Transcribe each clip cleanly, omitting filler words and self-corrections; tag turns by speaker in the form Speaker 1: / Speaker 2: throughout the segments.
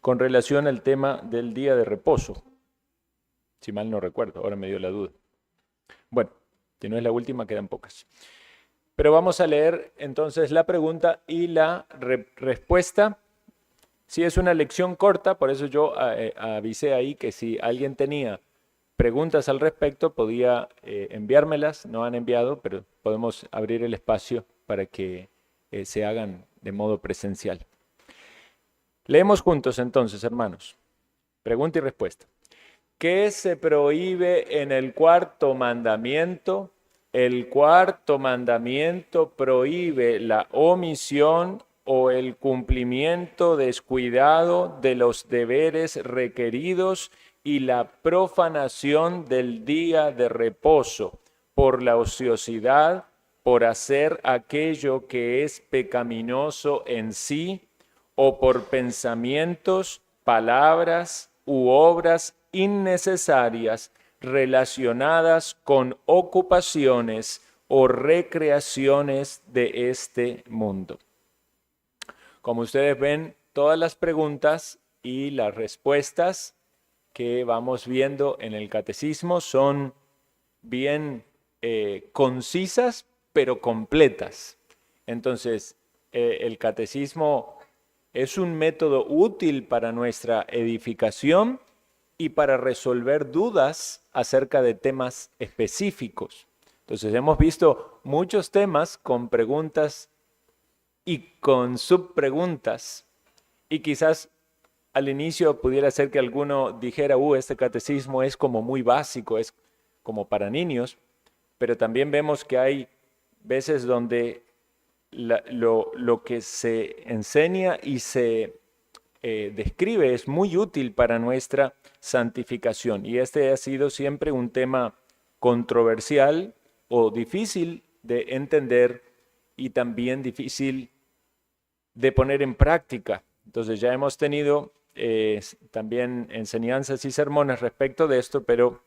Speaker 1: con relación al tema del día de reposo. Si mal no recuerdo, ahora me dio la duda. Bueno, si no es la última, quedan pocas. Pero vamos a leer entonces la pregunta y la respuesta. Si es una lección corta, por eso yo avisé ahí que si alguien tenía preguntas al respecto, podía enviármelas. No han enviado, pero podemos abrir el espacio para que se hagan de modo presencial. Leemos juntos entonces, hermanos. Pregunta y respuesta. ¿Qué se prohíbe en el cuarto mandamiento? El cuarto mandamiento prohíbe la omisión o el cumplimiento descuidado de los deberes requeridos y la profanación del día de reposo por la ociosidad, por hacer aquello que es pecaminoso en sí, o por pensamientos, palabras u obras innecesarias relacionadas con ocupaciones o recreaciones de este mundo. Como ustedes ven, todas las preguntas y las respuestas que vamos viendo en el catecismo son bien concisas, pero completas. Entonces, el catecismo es un método útil para nuestra edificación y para resolver dudas acerca de temas específicos. Entonces hemos visto muchos temas con preguntas y con subpreguntas, y quizás al inicio pudiera ser que alguno dijera, este catecismo es como muy básico, es como para niños, pero también vemos que hay veces donde lo que se enseña y se describe es muy útil para nuestra santificación. Y este ha sido siempre un tema controversial o difícil de entender y también difícil de poner en práctica. Entonces ya hemos tenido también enseñanzas y sermones respecto de esto, pero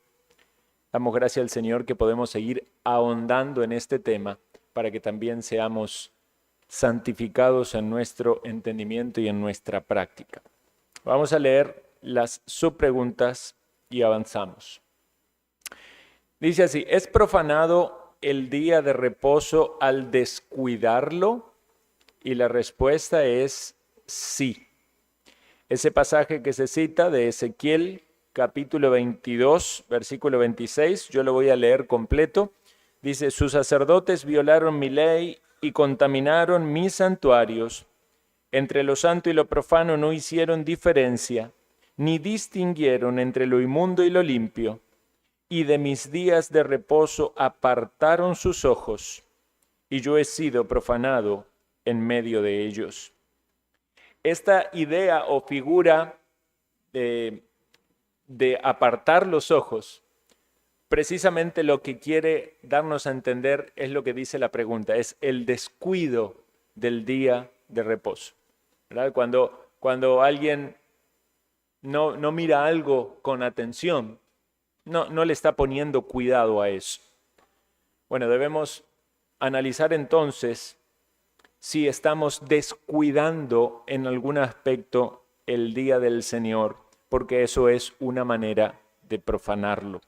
Speaker 1: damos gracias al Señor que podemos seguir ahondando en este tema para que también seamos santificados en nuestro entendimiento y en nuestra práctica. Vamos a leer las subpreguntas y avanzamos. Dice así, ¿es profanado el día de reposo al descuidarlo? Y la respuesta es sí. Ese pasaje que se cita de Ezequiel, capítulo 22, versículo 26, yo lo voy a leer completo. Dice, sus sacerdotes violaron mi ley y contaminaron mis santuarios. Entre lo santo y lo profano no hicieron diferencia, ni distinguieron entre lo inmundo y lo limpio. Y de mis días de reposo apartaron sus ojos, y yo he sido profanado en medio de ellos. Esta idea o figura de apartar los ojos, precisamente lo que quiere darnos a entender es lo que dice la pregunta, es el descuido del día de reposo. ¿Verdad? Cuando alguien no mira algo con atención, no le está poniendo cuidado a eso. Bueno, debemos analizar entonces si estamos descuidando en algún aspecto el día del Señor, porque eso es una manera de profanarlo.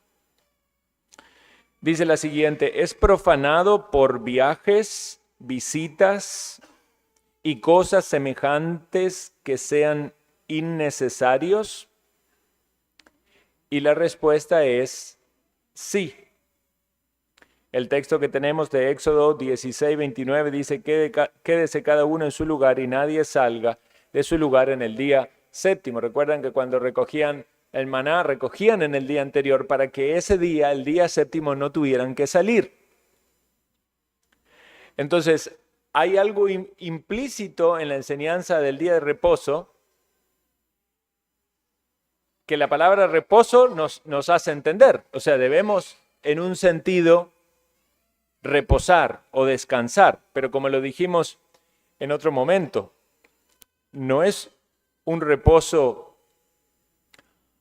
Speaker 1: Dice la siguiente, ¿es profanado por viajes, visitas y cosas semejantes que sean innecesarios? Y la respuesta es sí. El texto que tenemos de Éxodo 16, 29 dice, quédese cada uno en su lugar y nadie salga de su lugar en el día séptimo. Recuerdan que cuando recogían el maná, recogían en el día anterior para que ese día, el día séptimo, no tuvieran que salir. Entonces, hay algo implícito en la enseñanza del día de reposo que la palabra reposo nos hace entender. O sea, debemos en un sentido reposar o descansar, pero como lo dijimos en otro momento, no es un reposo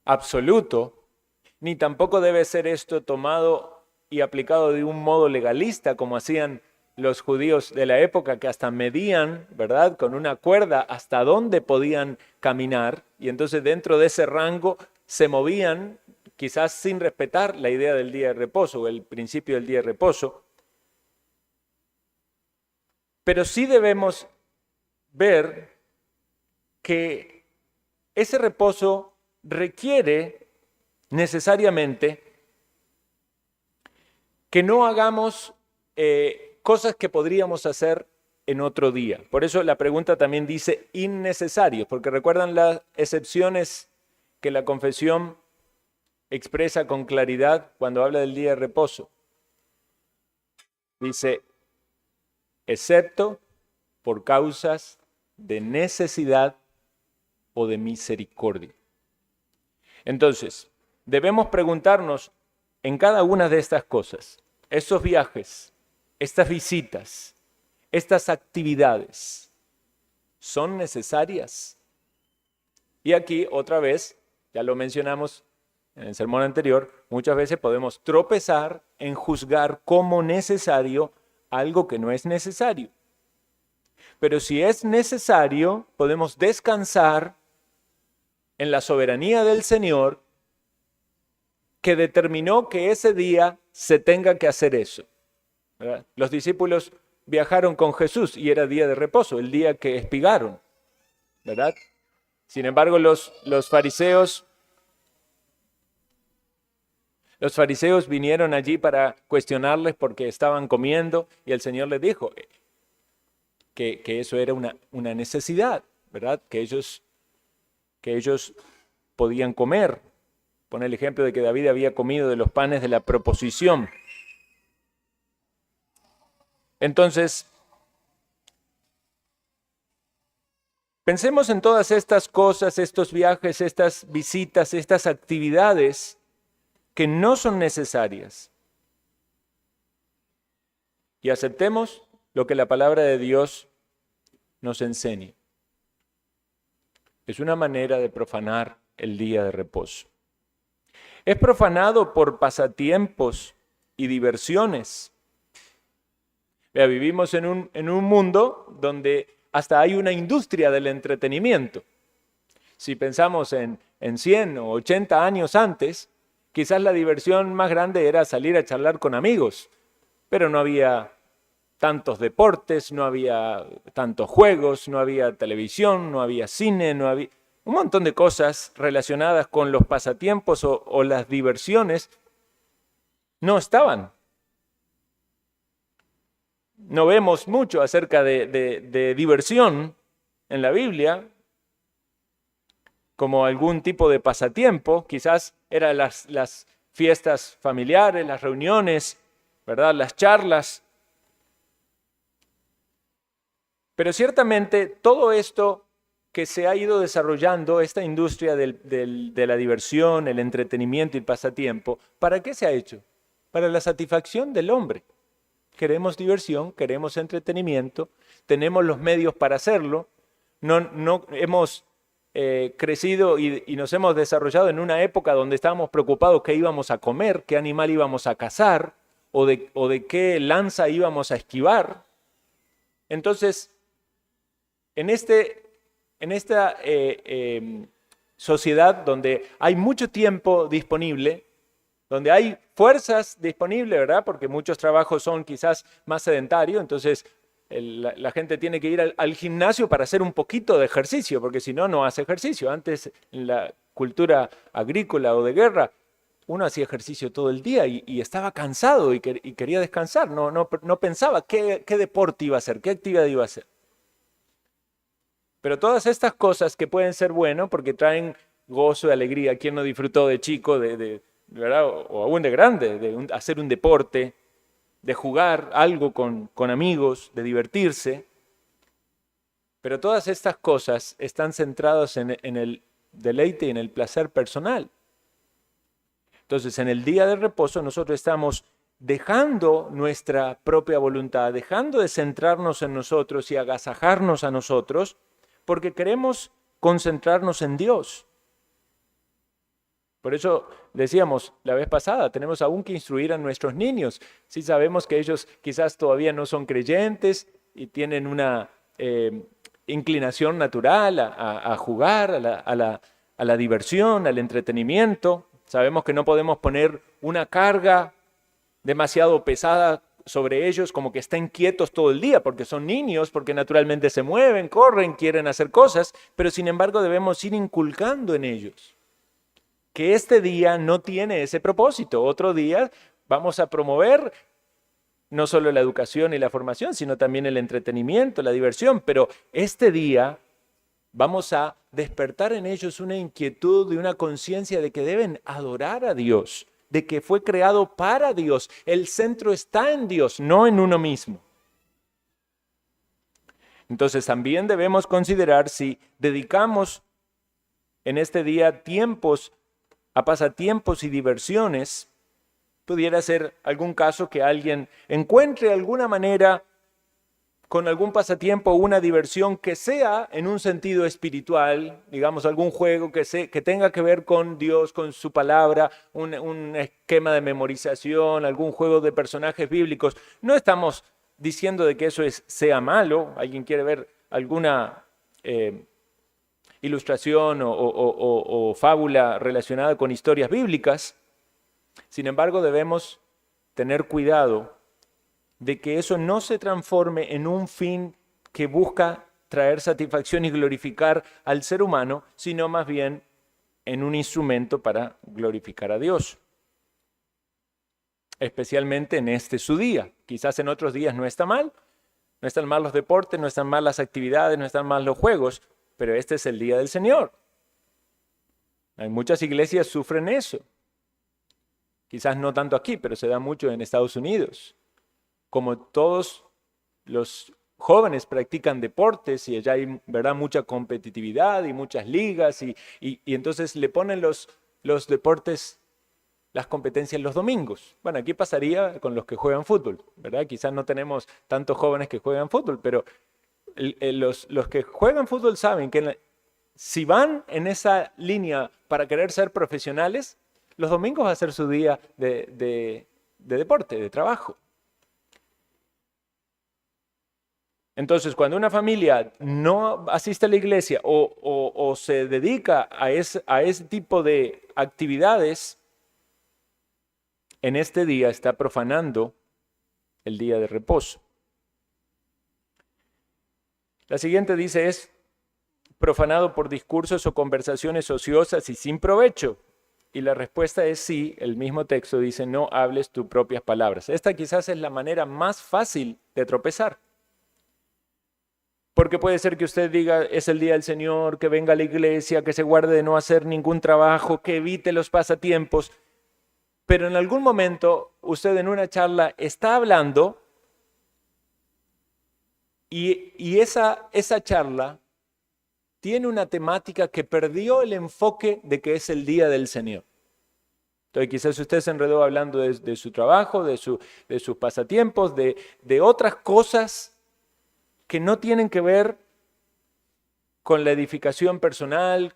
Speaker 1: absoluto, ni tampoco debe ser esto tomado y aplicado de un modo legalista, como hacían los judíos de la época, que hasta medían, ¿verdad?, con una cuerda hasta dónde podían caminar, y entonces dentro de ese rango se movían, quizás sin respetar la idea del día de reposo o el principio del día de reposo. Pero sí debemos ver que ese reposo requiere necesariamente que no hagamos cosas que podríamos hacer en otro día. Por eso la pregunta también dice innecesarios, porque recuerdan las excepciones que la confesión expresa con claridad cuando habla del día de reposo. Dice, excepto por causas de necesidad o de misericordia. Entonces, debemos preguntarnos en cada una de estas cosas, estos viajes, estas visitas, estas actividades, ¿son necesarias? Y aquí, otra vez, ya lo mencionamos en el sermón anterior, muchas veces podemos tropezar en juzgar como necesario algo que no es necesario. Pero si es necesario, podemos descansar en la soberanía del Señor que determinó que ese día se tenga que hacer eso, ¿verdad? Los discípulos viajaron con Jesús y era día de reposo, el día que espigaron, ¿verdad? Sin embargo, los fariseos vinieron allí para cuestionarles porque estaban comiendo y el Señor les dijo que eso era una necesidad, ¿verdad? Que ellos podían comer. Pone el ejemplo de que David había comido de los panes de la proposición. Entonces, pensemos en todas estas cosas, estos viajes, estas visitas, estas actividades que no son necesarias. Y aceptemos lo que la palabra de Dios nos enseña. Es una manera de profanar el día de reposo. Es profanado por pasatiempos y diversiones. Vivimos en un mundo donde hasta hay una industria del entretenimiento. Si pensamos en 100 o 80 años antes, quizás la diversión más grande era salir a charlar con amigos, pero no había tantos deportes, no había tantos juegos, no había televisión, no había cine, no había un montón de cosas relacionadas con los pasatiempos o las diversiones no estaban. No vemos mucho acerca de diversión en la Biblia como algún tipo de pasatiempo. Quizás eran las fiestas familiares, las reuniones, ¿verdad? Las charlas. Pero ciertamente todo esto que se ha ido desarrollando, esta industria de la diversión, el entretenimiento y el pasatiempo, ¿para qué se ha hecho? Para la satisfacción del hombre. Queremos diversión, queremos entretenimiento, tenemos los medios para hacerlo. No hemos crecido y nos hemos desarrollado en una época donde estábamos preocupados qué íbamos a comer, qué animal íbamos a cazar o de qué lanza íbamos a esquivar. Entonces, en esta sociedad donde hay mucho tiempo disponible, donde hay fuerzas disponibles, ¿verdad? Porque muchos trabajos son quizás más sedentarios, entonces la gente tiene que ir al gimnasio para hacer un poquito de ejercicio, porque si no, no hace ejercicio. Antes, en la cultura agrícola o de guerra, uno hacía ejercicio todo el día y estaba cansado y quería descansar, no pensaba qué deporte iba a hacer, qué actividad iba a hacer. Pero todas estas cosas que pueden ser buenas porque traen gozo y alegría. ¿Quién no disfrutó de chico, ¿verdad? O aún de grande, de hacer un deporte, de jugar algo con amigos, de divertirse? Pero todas estas cosas están centradas en el deleite y en el placer personal. Entonces, en el día de reposo nosotros estamos dejando nuestra propia voluntad, dejando de centrarnos en nosotros y agasajarnos a nosotros, porque queremos concentrarnos en Dios. Por eso decíamos la vez pasada, tenemos aún que instruir a nuestros niños. Sí sabemos que ellos quizás todavía no son creyentes y tienen una inclinación natural a jugar, a la diversión, al entretenimiento. Sabemos que no podemos poner una carga demasiado pesada sobre ellos, como que estén quietos todo el día, porque son niños, porque naturalmente se mueven, corren, quieren hacer cosas, pero sin embargo debemos ir inculcando en ellos que este día no tiene ese propósito. Otro día vamos a promover no solo la educación y la formación, sino también el entretenimiento, la diversión, pero este día vamos a despertar en ellos una inquietud y una conciencia de que deben adorar a Dios, de que fue creado para Dios. El centro está en Dios, no en uno mismo. Entonces también debemos considerar si dedicamos en este día tiempos a pasatiempos y diversiones. Pudiera ser algún caso que alguien encuentre alguna manera con algún pasatiempo o una diversión que sea en un sentido espiritual, digamos algún juego que tenga que ver con Dios, con su palabra, un esquema de memorización, algún juego de personajes bíblicos. No estamos diciendo de que eso sea malo. ¿Alguien quiere ver alguna ilustración o fábula relacionada con historias bíblicas? Sin embargo, debemos tener cuidado de que eso no se transforme en un fin que busca traer satisfacción y glorificar al ser humano, sino más bien en un instrumento para glorificar a Dios. Especialmente en este su día. Quizás en otros días no está mal, no están mal los deportes, no están mal las actividades, no están mal los juegos, pero este es el día del Señor. Hay muchas iglesias sufren eso. Quizás no tanto aquí, pero se da mucho en Estados Unidos. Como todos los jóvenes practican deportes y allá hay, ¿verdad?, mucha competitividad y muchas ligas y entonces le ponen los deportes, las competencias los domingos. Bueno, aquí pasaría con los que juegan fútbol, ¿verdad? Quizás no tenemos tantos jóvenes que juegan fútbol, pero los que juegan fútbol saben que si van en esa línea para querer ser profesionales, los domingos va a ser su día de deporte, de trabajo. Entonces, cuando una familia no asiste a la iglesia o se dedica a ese tipo de actividades, en este día está profanando el día de reposo. La siguiente dice es profanado por discursos o conversaciones ociosas y sin provecho. Y la respuesta es sí. El mismo texto dice no hables tus propias palabras. Esta quizás es la manera más fácil de tropezar. Porque puede ser que usted diga, es el día del Señor, que venga a la iglesia, que se guarde de no hacer ningún trabajo, que evite los pasatiempos. Pero en algún momento usted en una charla está hablando y esa charla tiene una temática que perdió el enfoque de que es el día del Señor. Entonces quizás usted se enredó hablando de su trabajo, de sus pasatiempos, de otras cosas que no tienen que ver con la edificación personal,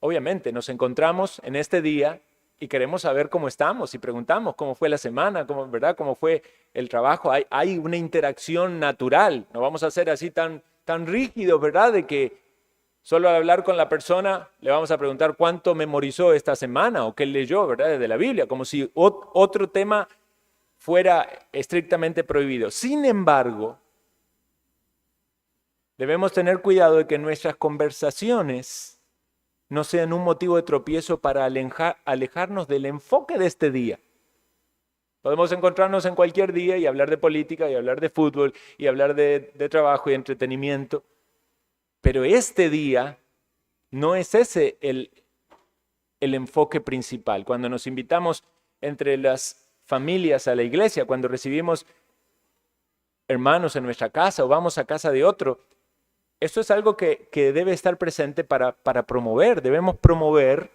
Speaker 1: obviamente nos encontramos en este día y queremos saber cómo estamos y preguntamos cómo fue la semana, ¿verdad? Cómo fue el trabajo. Hay una interacción natural, no vamos a ser así tan rígidos, ¿verdad? De que solo al hablar con la persona le vamos a preguntar cuánto memorizó esta semana o qué leyó, ¿verdad? Desde la Biblia, como si otro tema fuera estrictamente prohibido. Sin embargo, debemos tener cuidado de que nuestras conversaciones no sean un motivo de tropiezo para alejarnos del enfoque de este día. Podemos encontrarnos en cualquier día y hablar de política y hablar de fútbol y hablar de trabajo y entretenimiento, pero este día no es ese el enfoque principal. Cuando nos invitamos entre las familias a la iglesia, cuando recibimos hermanos en nuestra casa o vamos a casa de otro, esto es algo que debe estar presente para promover. Debemos promover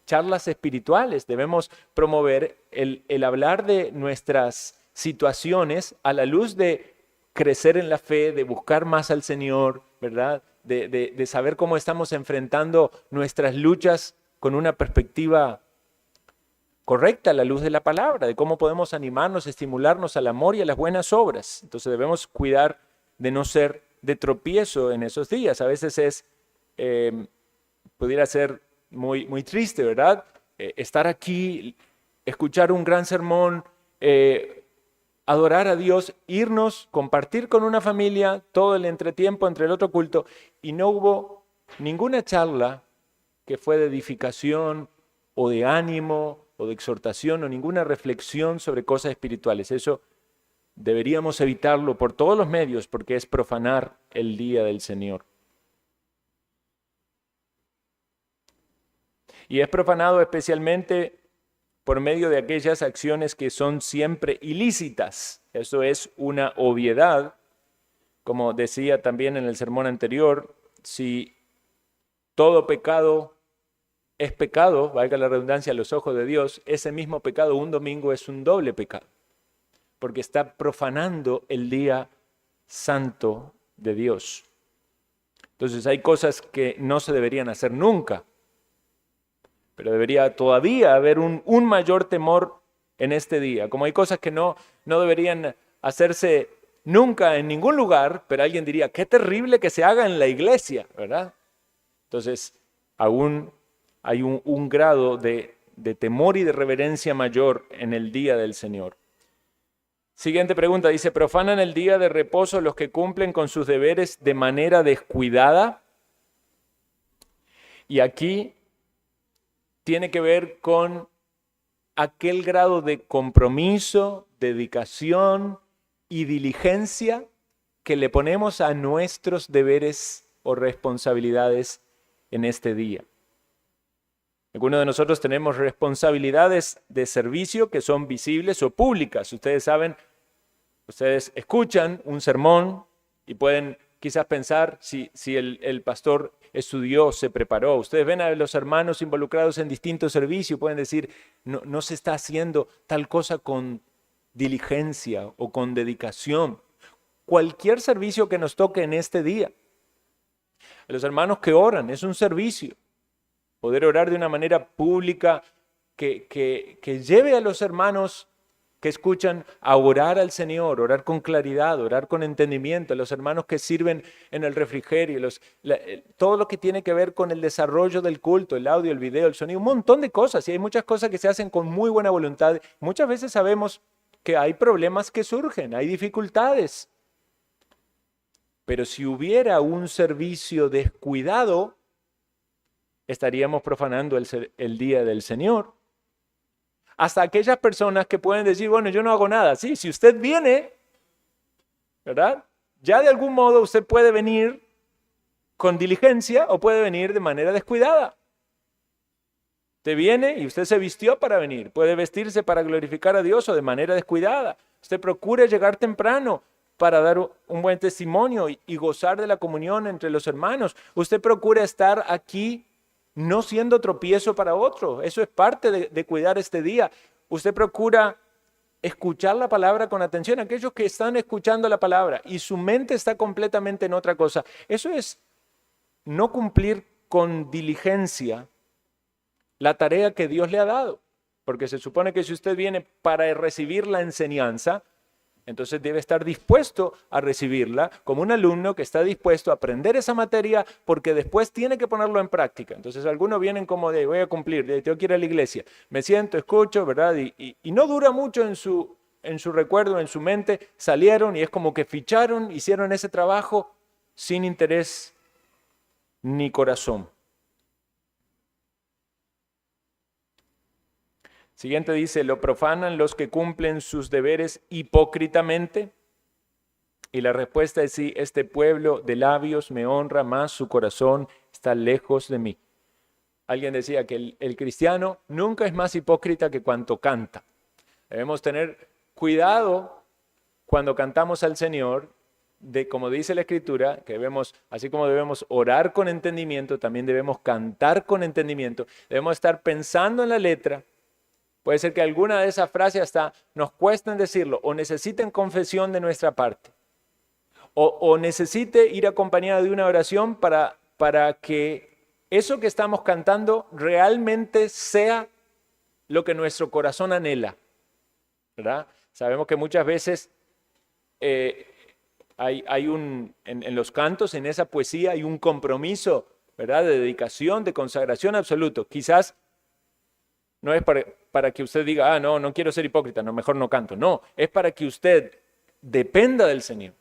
Speaker 1: charlas espirituales, debemos promover el hablar de nuestras situaciones a la luz de crecer en la fe, de buscar más al Señor, ¿verdad? De saber cómo estamos enfrentando nuestras luchas con una perspectiva correcta a la luz de la palabra, de cómo podemos animarnos, estimularnos al amor y a las buenas obras. Entonces debemos cuidar de no ser de tropiezo en esos días. A veces pudiera ser muy triste, ¿verdad? Estar aquí, escuchar un gran sermón, adorar a Dios, irnos, compartir con una familia todo el entretiempo entre el otro culto, y no hubo ninguna charla que fue de edificación o de ánimo o de exhortación o ninguna reflexión sobre cosas espirituales. Eso deberíamos evitarlo por todos los medios porque es profanar el día del Señor. Y es profanado especialmente por medio de aquellas acciones que son siempre ilícitas. Eso es una obviedad. Como decía también en el sermón anterior, si todo pecado es pecado, valga la redundancia, a los ojos de Dios, ese mismo pecado un domingo es un doble pecado, porque está profanando el día santo de Dios. Entonces hay cosas que no se deberían hacer nunca, pero debería todavía haber un mayor temor en este día. Como hay cosas que no deberían hacerse nunca en ningún lugar, pero alguien diría, qué terrible que se haga en la iglesia, ¿verdad? Entonces, aún hay un grado de temor y de reverencia mayor en el día del Señor. Siguiente pregunta, dice, ¿profanan el día de reposo los que cumplen con sus deberes de manera descuidada? Y aquí tiene que ver con aquel grado de compromiso, dedicación y diligencia que le ponemos a nuestros deberes o responsabilidades en este día. Algunos de nosotros tenemos responsabilidades de servicio que son visibles o públicas. Ustedes saben, ustedes escuchan un sermón y pueden quizás pensar si el pastor estudió, se preparó. Ustedes ven a los hermanos involucrados en distintos servicios, pueden decir, no se está haciendo tal cosa con diligencia o con dedicación. Cualquier servicio que nos toque en este día. A los hermanos que oran, es un servicio. Poder orar de una manera pública que lleve a los hermanos que escuchan a orar al Señor, orar con claridad, orar con entendimiento, a los hermanos que sirven en el refrigerio, todo lo que tiene que ver con el desarrollo del culto, el audio, el video, el sonido, un montón de cosas. Y hay muchas cosas que se hacen con muy buena voluntad. Muchas veces sabemos que hay problemas que surgen, hay dificultades. Pero si hubiera un servicio descuidado, estaríamos profanando el día del Señor. Hasta aquellas personas que pueden decir, bueno, yo no hago nada. Sí, si usted viene, ¿verdad? Ya de algún modo usted puede venir con diligencia o puede venir de manera descuidada. Usted viene y usted se vistió para venir. Puede vestirse para glorificar a Dios o de manera descuidada. Usted procura llegar temprano para dar un buen testimonio y gozar de la comunión entre los hermanos. Usted procura estar aquí no siendo tropiezo para otro. Eso es parte de cuidar este día. Usted procura escuchar la palabra con atención. Aquellos que están escuchando la palabra y su mente está completamente en otra cosa. Eso es no cumplir con diligencia la tarea que Dios le ha dado. Porque se supone que si usted viene para recibir la enseñanza, entonces debe estar dispuesto a recibirla como un alumno que está dispuesto a aprender esa materia porque después tiene que ponerlo en práctica. Entonces algunos vienen como de voy a cumplir, tengo que ir a la iglesia, me siento, escucho, ¿verdad? Y no dura mucho en su recuerdo, en su mente, salieron y es como que ficharon, hicieron ese trabajo sin interés ni corazón. Siguiente dice, ¿lo profanan los que cumplen sus deberes hipócritamente? Y la respuesta es sí, este pueblo de labios me honra, más su corazón está lejos de mí. Alguien decía que el cristiano nunca es más hipócrita que cuando canta. Debemos tener cuidado cuando cantamos al Señor, de como dice la Escritura, que debemos, así como debemos orar con entendimiento, también debemos cantar con entendimiento. Debemos estar pensando en la letra. Puede ser que alguna de esas frases hasta nos cuesten decirlo o necesiten confesión de nuestra parte o necesite ir acompañada de una oración para que eso que estamos cantando realmente sea lo que nuestro corazón anhela, ¿verdad? Sabemos que muchas veces en los cantos, en esa poesía, hay un compromiso, ¿verdad? De dedicación, de consagración absoluto. Quizás no es para que usted diga, no quiero ser hipócrita, no, mejor no canto. No, es para que usted dependa del Señor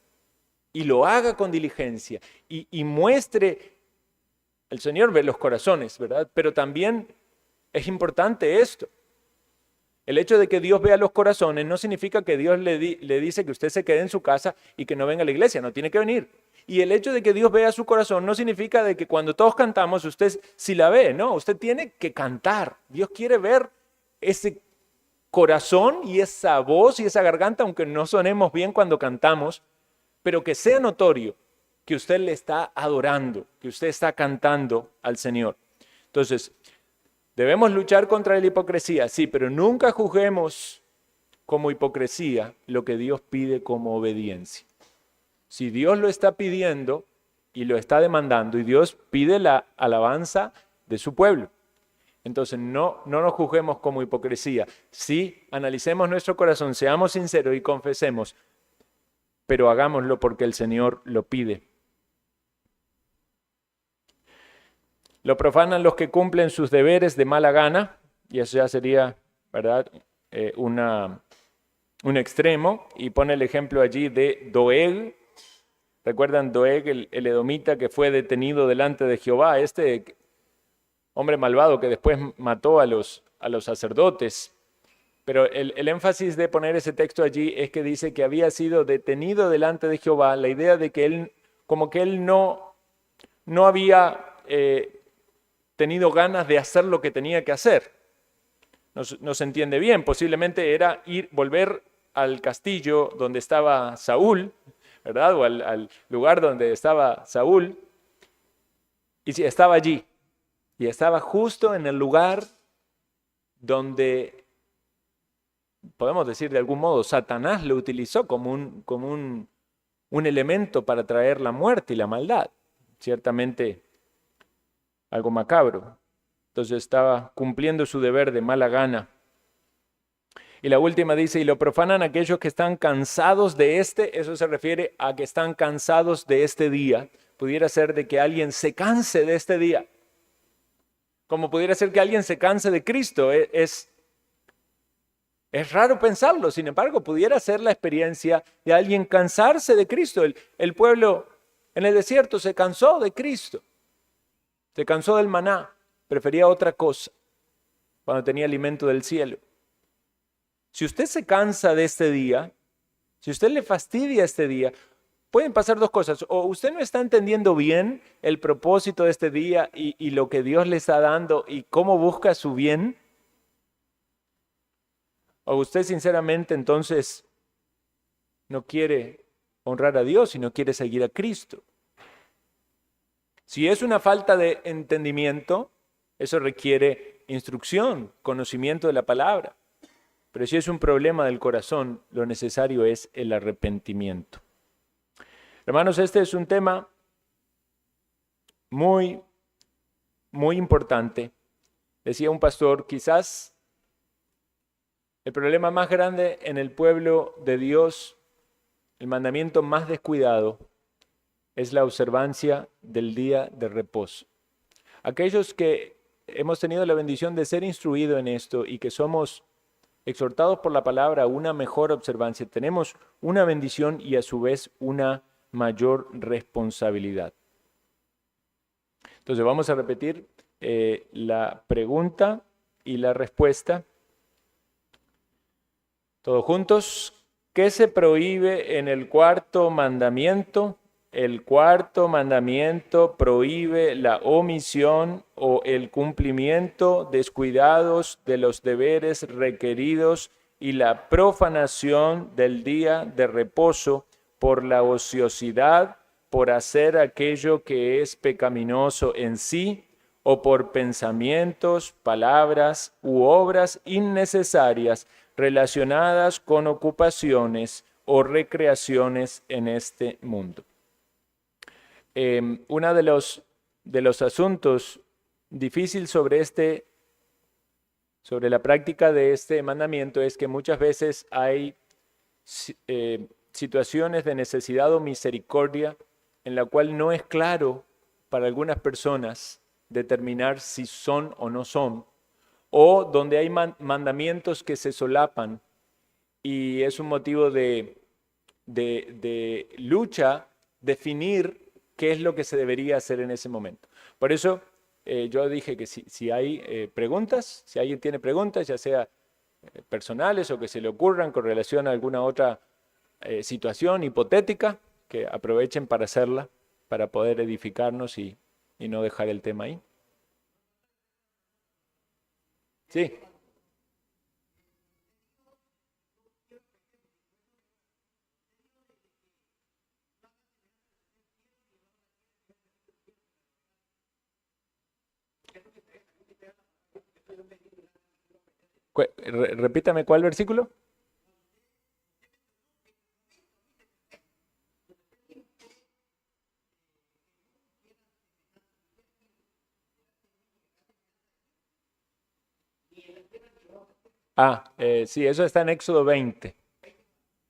Speaker 1: y lo haga con diligencia y muestre. El Señor ve los corazones, ¿verdad? Pero también es importante esto. El hecho de que Dios vea los corazones no significa que Dios le dice que usted se quede en su casa y que no venga a la iglesia, no tiene que venir. Y el hecho de que Dios vea su corazón no significa de que cuando todos cantamos usted sí la ve, no, usted tiene que cantar. Dios quiere ver ese corazón y esa voz y esa garganta, aunque no sonemos bien cuando cantamos, pero que sea notorio que usted le está adorando, que usted está cantando al Señor. Entonces, debemos luchar contra la hipocresía, sí, pero nunca juzguemos como hipocresía lo que Dios pide como obediencia. Si Dios lo está pidiendo y lo está demandando y Dios pide la alabanza de su pueblo, entonces no nos juzguemos como hipocresía. Sí, analicemos nuestro corazón, seamos sinceros y confesemos, pero hagámoslo porque el Señor lo pide. Lo profanan los que cumplen sus deberes de mala gana, y eso ya sería, ¿verdad?, un extremo, y pone el ejemplo allí de Doeg. ¿Recuerdan Doeg, el edomita que fue detenido delante de Jehová? Este hombre malvado que después mató a los sacerdotes. Pero el énfasis de poner ese texto allí es que dice que había sido detenido delante de Jehová, la idea de que él, como que él no había tenido ganas de hacer lo que tenía que hacer. No se entiende bien, posiblemente era volver al castillo donde estaba Saúl, ¿verdad? O al lugar donde estaba Saúl, y si estaba allí, y estaba justo en el lugar donde, podemos decir de algún modo, Satanás lo utilizó como un elemento para traer la muerte y la maldad. Ciertamente algo macabro. Entonces estaba cumpliendo su deber de mala gana. Y la última dice, y lo profanan aquellos que están cansados de eso se refiere a que están cansados de este día. Pudiera ser de que alguien se canse de este día. Como pudiera ser que alguien se canse de Cristo. Es raro pensarlo, sin embargo, pudiera ser la experiencia de alguien cansarse de Cristo. El pueblo en el desierto se cansó de Cristo. Se cansó del maná, prefería otra cosa cuando tenía alimento del cielo. Si usted se cansa de este día, si usted le fastidia este día, pueden pasar dos cosas. O usted no está entendiendo bien el propósito de este día y lo que Dios le está dando y cómo busca su bien. O usted sinceramente entonces no quiere honrar a Dios y no quiere seguir a Cristo. Si es una falta de entendimiento, eso requiere instrucción, conocimiento de la palabra. Pero si es un problema del corazón, lo necesario es el arrepentimiento. Hermanos, este es un tema muy, muy importante. Decía un pastor, quizás el problema más grande en el pueblo de Dios, el mandamiento más descuidado, es la observancia del día de reposo. Aquellos que hemos tenido la bendición de ser instruidos en esto y que somos exhortados por la palabra a una mejor observancia, tenemos una bendición y a su vez una mayor responsabilidad. Entonces vamos a repetir la pregunta y la respuesta. Todos juntos. ¿Qué se prohíbe en el cuarto mandamiento? El cuarto mandamiento prohíbe la omisión o el cumplimiento descuidados de los deberes requeridos y la profanación del día de reposo por la ociosidad, por hacer aquello que es pecaminoso en sí, o por pensamientos, palabras u obras innecesarias relacionadas con ocupaciones o recreaciones en este mundo. Uno de los asuntos difíciles sobre la práctica de este mandamiento es que muchas veces hay situaciones de necesidad o misericordia en la cual no es claro para algunas personas determinar si son o no son, o donde hay mandamientos que se solapan y es un motivo de lucha definir qué es lo que se debería hacer en ese momento. Por eso yo dije que si hay preguntas, si alguien tiene preguntas, ya sea personales o que se le ocurran con relación a alguna otra situación hipotética, que aprovechen para hacerla, para poder edificarnos y no dejar el tema ahí. Sí. Repítame cuál versículo. Sí, eso está en Éxodo 20.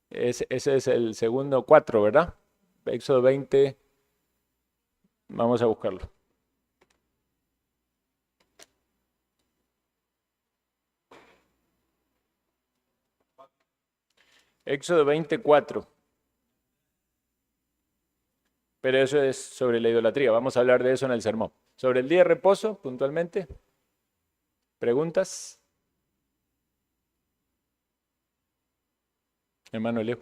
Speaker 1: Ese es el segundo 4, ¿verdad? Éxodo 20, vamos a buscarlo. Éxodo 24. Pero eso es sobre la idolatría. Vamos a hablar de eso en el sermón. Sobre el día de reposo, puntualmente. ¿Preguntas? Hermano Leo.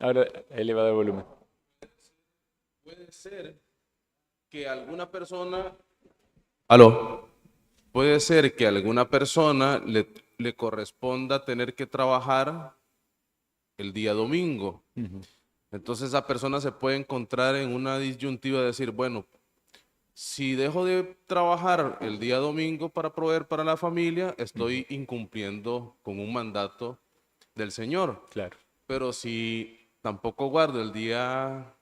Speaker 1: Ahora elevado el volumen.
Speaker 2: Puede ser que alguna persona... Aló. Puede ser que a alguna persona le corresponda tener que trabajar el día domingo. Entonces esa persona se puede encontrar en una disyuntiva de decir, bueno, si dejo de trabajar el día domingo para proveer para la familia, estoy incumpliendo con un mandato del Señor.
Speaker 1: Claro.
Speaker 2: Pero si tampoco guardo el día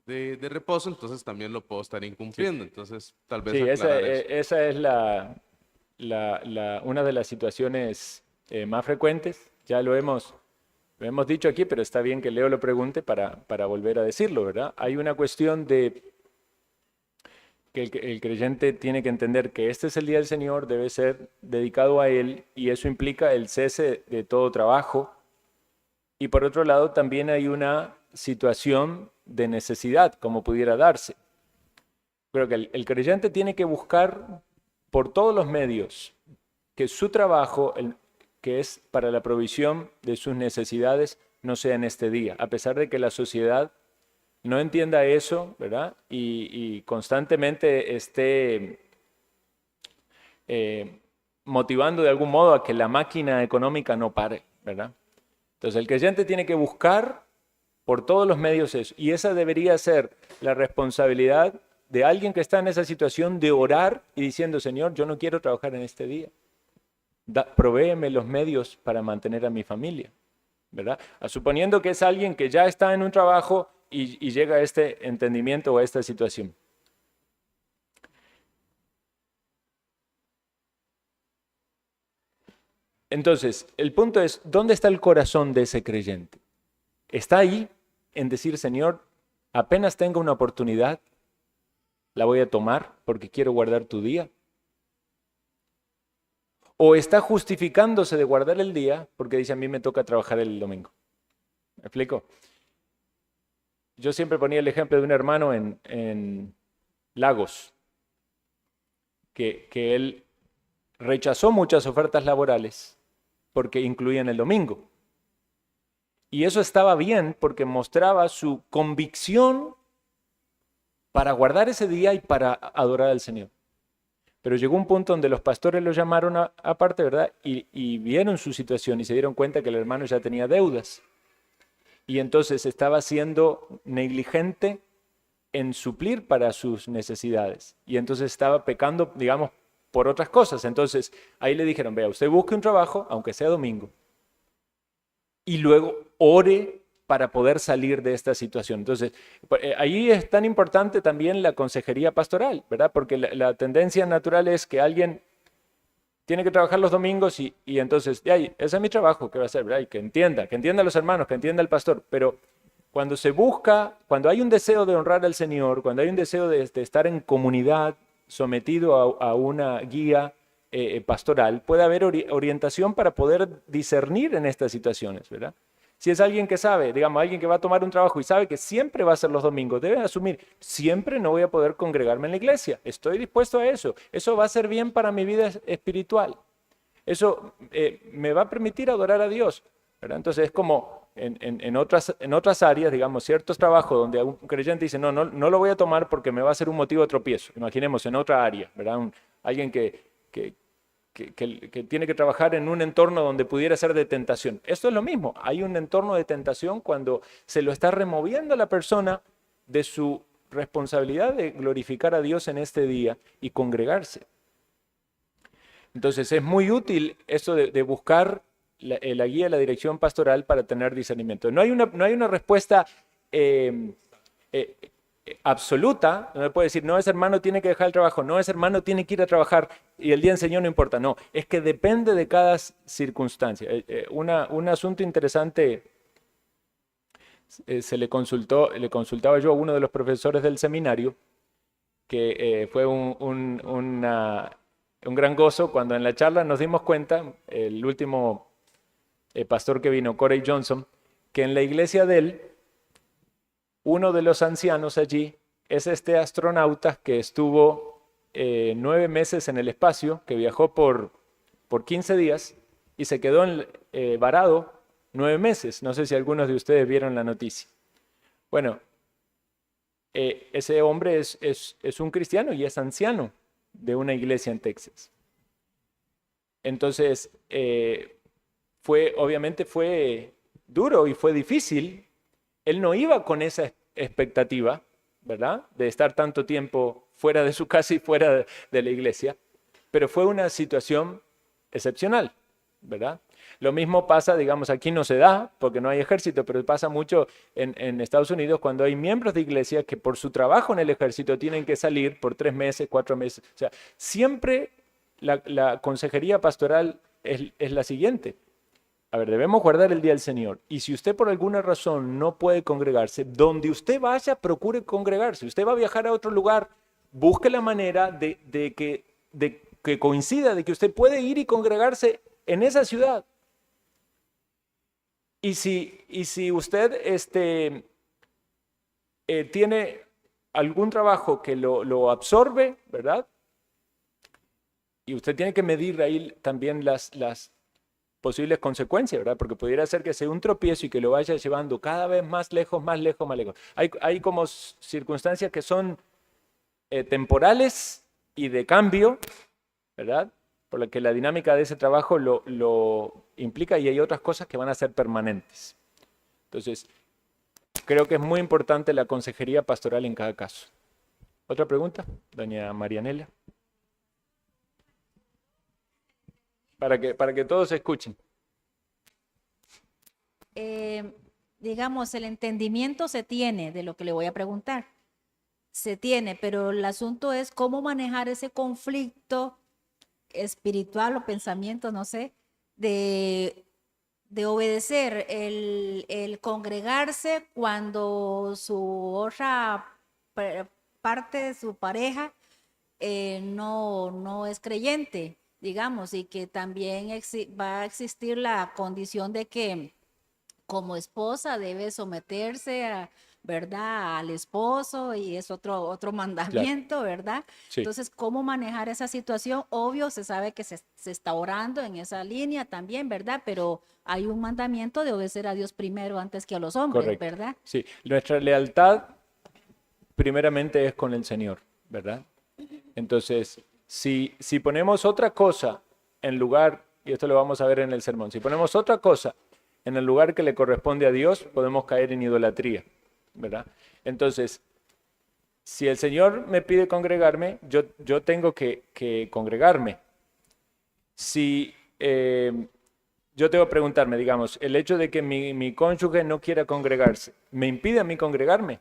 Speaker 2: de reposo, entonces también lo puedo estar incumpliendo.
Speaker 1: Sí.
Speaker 2: Entonces, tal vez
Speaker 1: Sí,
Speaker 2: aclarar eso.
Speaker 1: esa es una de las situaciones más frecuentes. Ya lo hemos dicho aquí, pero está bien que Leo lo pregunte para volver a decirlo, ¿verdad? Hay una cuestión de que el creyente tiene que entender que este es el día del Señor, debe ser dedicado a Él y eso implica el cese de todo trabajo. Y por otro lado, también hay una situación de necesidad, como pudiera darse. Creo que el creyente tiene que buscar por todos los medios que su trabajo, que es para la provisión de sus necesidades, no sea en este día, a pesar de que la sociedad no entienda eso, ¿verdad? Y constantemente esté motivando de algún modo a que la máquina económica no pare, ¿verdad? Entonces el creyente tiene que buscar por todos los medios eso. Y esa debería ser la responsabilidad de alguien que está en esa situación de orar y diciendo, Señor, yo no quiero trabajar en este día. Provéeme los medios para mantener a mi familia, ¿verdad? Suponiendo que es alguien que ya está en un trabajo y llega a este entendimiento o a esta situación. Entonces, el punto es, ¿dónde está el corazón de ese creyente? ¿Está ahí en decir, Señor, apenas tenga una oportunidad, la voy a tomar porque quiero guardar tu día? ¿O está justificándose de guardar el día porque dice, a mí me toca trabajar el domingo? ¿Me explico? Yo siempre ponía el ejemplo de un hermano en Lagos, que él rechazó muchas ofertas laborales porque incluían el domingo. Y eso estaba bien porque mostraba su convicción para guardar ese día y para adorar al Señor. Pero llegó un punto donde los pastores lo llamaron aparte, ¿verdad? Y vieron su situación y se dieron cuenta que el hermano ya tenía deudas. Y entonces estaba siendo negligente en suplir para sus necesidades. Y entonces estaba pecando, digamos, por otras cosas. Entonces ahí le dijeron, vea, usted busque un trabajo, aunque sea domingo, y luego ore para poder salir de esta situación. Entonces, ahí es tan importante también la consejería pastoral, ¿verdad? Porque la tendencia natural es que alguien tiene que trabajar los domingos y entonces, ese es mi trabajo, ¿qué va a hacer? ¿Verdad? Y que entienda a los hermanos, que entienda al pastor, pero cuando se busca, cuando hay un deseo de honrar al Señor, cuando hay un deseo de estar en comunidad, sometido a una guía pastoral, puede haber orientación para poder discernir en estas situaciones, ¿verdad? Si es alguien que sabe, digamos, alguien que va a tomar un trabajo y sabe que siempre va a ser los domingos, debe asumir, siempre no voy a poder congregarme en la iglesia, estoy dispuesto a eso va a ser bien para mi vida espiritual, eso me va a permitir adorar a Dios, ¿verdad? Entonces es como en otras áreas, digamos, ciertos trabajos donde un creyente dice, no lo voy a tomar porque me va a ser un motivo de tropiezo, imaginemos en otra área, ¿verdad? Alguien que tiene que trabajar en un entorno donde pudiera ser de tentación. Esto es lo mismo, hay un entorno de tentación cuando se lo está removiendo a la persona de su responsabilidad de glorificar a Dios en este día y congregarse. Entonces es muy útil eso de buscar la guía, la dirección pastoral para tener discernimiento. No hay una respuesta absoluta, no me puede decir, no, ese hermano tiene que dejar el trabajo, no, ese hermano tiene que ir a trabajar y el día del Señor no importa. No, es que depende de cada circunstancia. Un asunto interesante, le consultaba yo a uno de los profesores del seminario, que fue un gran gozo cuando en la charla nos dimos cuenta, el último pastor que vino, Corey Johnson, que en la iglesia de él, uno de los ancianos allí es este astronauta que estuvo 9 meses en el espacio, que viajó por 15 días y se quedó varado 9 meses. No sé si algunos de ustedes vieron la noticia. Bueno, ese hombre es un cristiano y es anciano de una iglesia en Texas. Entonces, obviamente fue duro y fue difícil. Él no iba con esa expectativa, ¿verdad? De estar tanto tiempo fuera de su casa y fuera de la iglesia, pero fue una situación excepcional, ¿verdad? Lo mismo pasa, digamos, aquí no se da porque no hay ejército, pero pasa mucho en Estados Unidos cuando hay miembros de iglesia que por su trabajo en el ejército tienen que salir por 3 meses, 4 meses. O sea, siempre la consejería pastoral es la siguiente. A ver, debemos guardar el día del Señor. Y si usted por alguna razón no puede congregarse, donde usted vaya, procure congregarse. Usted va a viajar a otro lugar, busque la manera de que coincida, de que usted puede ir y congregarse en esa ciudad. Y si usted tiene algún trabajo que lo absorbe, ¿verdad? Y usted tiene que medir ahí también las posibles consecuencias, ¿verdad? Porque pudiera ser que sea un tropiezo y que lo vaya llevando cada vez más lejos, más lejos, más lejos. Hay como circunstancias que son temporales y de cambio, ¿verdad? Por lo que la dinámica de ese trabajo lo implica y hay otras cosas que van a ser permanentes. Entonces, creo que es muy importante la consejería pastoral en cada caso. ¿Otra pregunta? Doña Marianela. Para que todos escuchen.
Speaker 3: Digamos, el entendimiento se tiene de lo que le voy a preguntar. Se tiene, pero el asunto es cómo manejar ese conflicto espiritual o pensamiento, no sé, de obedecer, el congregarse cuando su otra parte de su pareja no es creyente, digamos, y que también va a existir la condición de que como esposa debe someterse ¿verdad? Al esposo y es otro mandamiento, claro. ¿Verdad?
Speaker 1: Sí.
Speaker 3: Entonces, ¿cómo manejar esa situación? Obvio, se sabe que se está orando en esa línea también, ¿verdad? Pero hay un mandamiento de obedecer a Dios primero antes que a los hombres, correcto, ¿verdad?
Speaker 1: Sí, nuestra lealtad primeramente es con el Señor, ¿verdad? Entonces, si ponemos otra cosa en lugar, y esto lo vamos a ver en el sermón, si ponemos otra cosa en el lugar que le corresponde a Dios, podemos caer en idolatría, ¿verdad? Entonces, Si el Señor me pide congregarme, yo tengo que congregarme. Si yo tengo que preguntarme, digamos, el hecho de que mi cónyuge no quiera congregarse, ¿me impide a mí congregarme?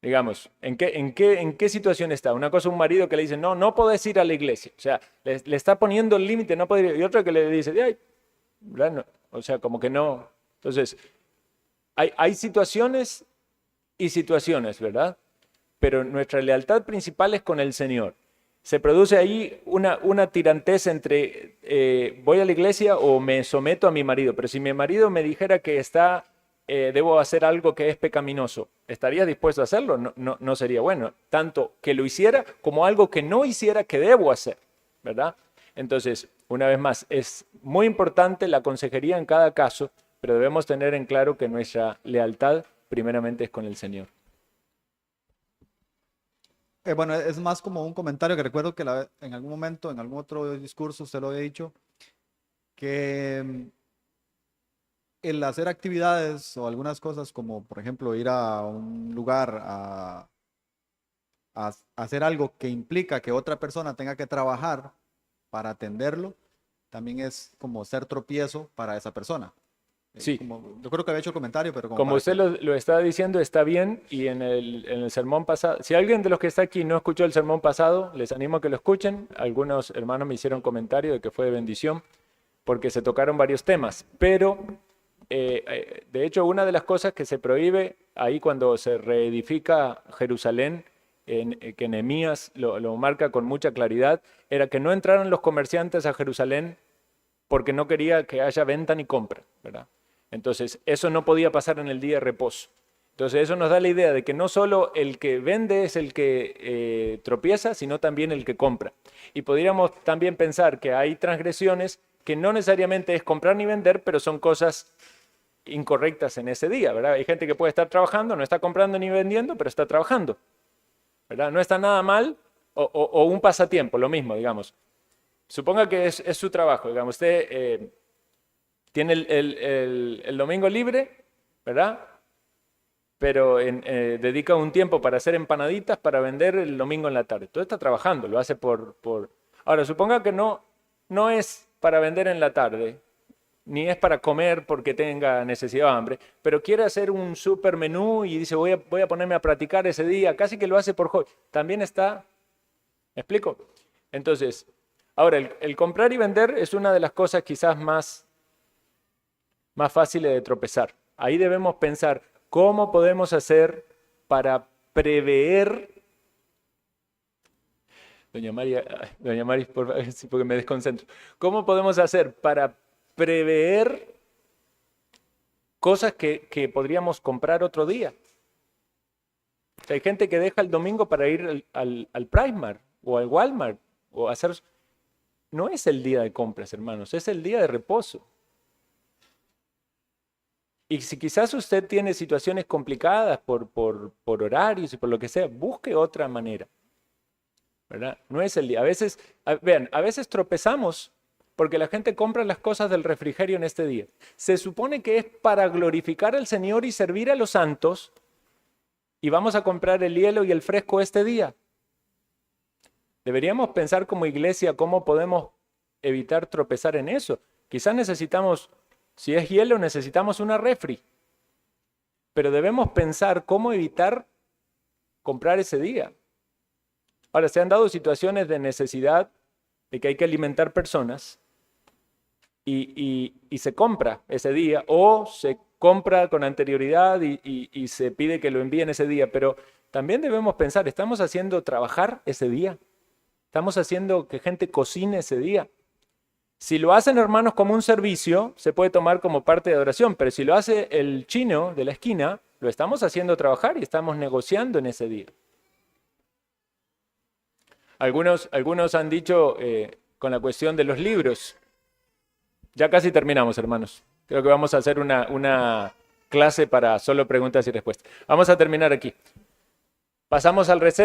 Speaker 1: Digamos, ¿en qué situación está? Una cosa, un marido que le dice, no, no podés ir a la iglesia. O sea, le está poniendo el límite, no puede ir. Y otro que le dice, ay, ¿verdad? No, o sea, como que no. Entonces, hay situaciones y situaciones, ¿verdad? Pero nuestra lealtad principal es con el Señor. Se produce ahí una tirantez entre voy a la iglesia o me someto a mi marido. Pero si mi marido me dijera que debo hacer algo que es pecaminoso, ¿estaría dispuesto a hacerlo? No sería bueno. Tanto que lo hiciera como algo que no hiciera que debo hacer, ¿verdad? Entonces, una vez más, es muy importante la consejería en cada caso, pero debemos tener en claro que nuestra lealtad primeramente es con el Señor.
Speaker 4: Bueno, es más como un comentario que recuerdo que en algún momento, en algún otro discurso, usted lo había dicho, que el hacer actividades o algunas cosas como, por ejemplo, ir a un lugar a hacer algo que implica que otra persona tenga que trabajar para atenderlo, también es como ser tropiezo para esa persona.
Speaker 1: Sí.
Speaker 4: Yo creo que había hecho el comentario, pero
Speaker 1: Como usted lo está diciendo, está bien, y en el sermón pasado, si alguien de los que está aquí no escuchó el sermón pasado, les animo a que lo escuchen. Algunos hermanos me hicieron comentario de que fue de bendición, porque se tocaron varios temas, pero de hecho una de las cosas que se prohíbe ahí cuando se reedifica Jerusalén, que Nehemías lo marca con mucha claridad, era que no entraran los comerciantes a Jerusalén porque no quería que haya venta ni compra, ¿verdad? Entonces, eso no podía pasar en el día de reposo. Entonces, eso nos da la idea de que no solo el que vende es el que tropieza, sino también el que compra. Y podríamos también pensar que hay transgresiones que no necesariamente es comprar ni vender, pero son cosas incorrectas en ese día, ¿verdad? Hay gente que puede estar trabajando, no está comprando ni vendiendo, pero está trabajando, ¿verdad? No está nada mal, o un pasatiempo, lo mismo, digamos. Suponga que es su trabajo, digamos, usted tiene el domingo libre, ¿verdad? Pero dedica un tiempo para hacer empanaditas para vender el domingo en la tarde. Todo está trabajando, lo hace por... Ahora, suponga que no es para vender en la tarde, ni es para comer porque tenga necesidad o hambre, pero quiere hacer un super menú y dice, voy a ponerme a practicar ese día, casi que lo hace por hobby. También está... ¿Me explico? Entonces, ahora, el comprar y vender es una de las cosas quizás más fáciles de tropezar. Ahí debemos pensar cómo podemos hacer para prever. Doña María, por favor, sí, porque me desconcentro. ¿Cómo podemos hacer para prever cosas que podríamos comprar otro día? O sea, hay gente que deja el domingo para ir al Primark o al Walmart o hacer... No es el día de compras, hermanos, es el día de reposo. Y si quizás usted tiene situaciones complicadas por horarios y por lo que sea, busque otra manera, ¿verdad? No es el día. Vean, a veces tropezamos porque la gente compra las cosas del refrigerio en este día. Se supone que es para glorificar al Señor y servir a los santos, y vamos a comprar el hielo y el fresco este día. Deberíamos pensar como iglesia cómo podemos evitar tropezar en eso. Quizás necesitamos, si es hielo, necesitamos una refri. Pero debemos pensar cómo evitar comprar ese día. Ahora, se han dado situaciones de necesidad, de que hay que alimentar personas, y se compra ese día, o se compra con anterioridad y se pide que lo envíen ese día. Pero también debemos pensar, ¿estamos haciendo trabajar ese día? ¿Estamos haciendo que gente cocine ese día? Si lo hacen, hermanos, como un servicio, se puede tomar como parte de adoración, pero si lo hace el chino de la esquina, lo estamos haciendo trabajar y estamos negociando en ese día. Algunos han dicho con la cuestión de los libros. Ya casi terminamos, hermanos. Creo que vamos a hacer una clase para solo preguntas y respuestas. Vamos a terminar aquí. Pasamos al receso.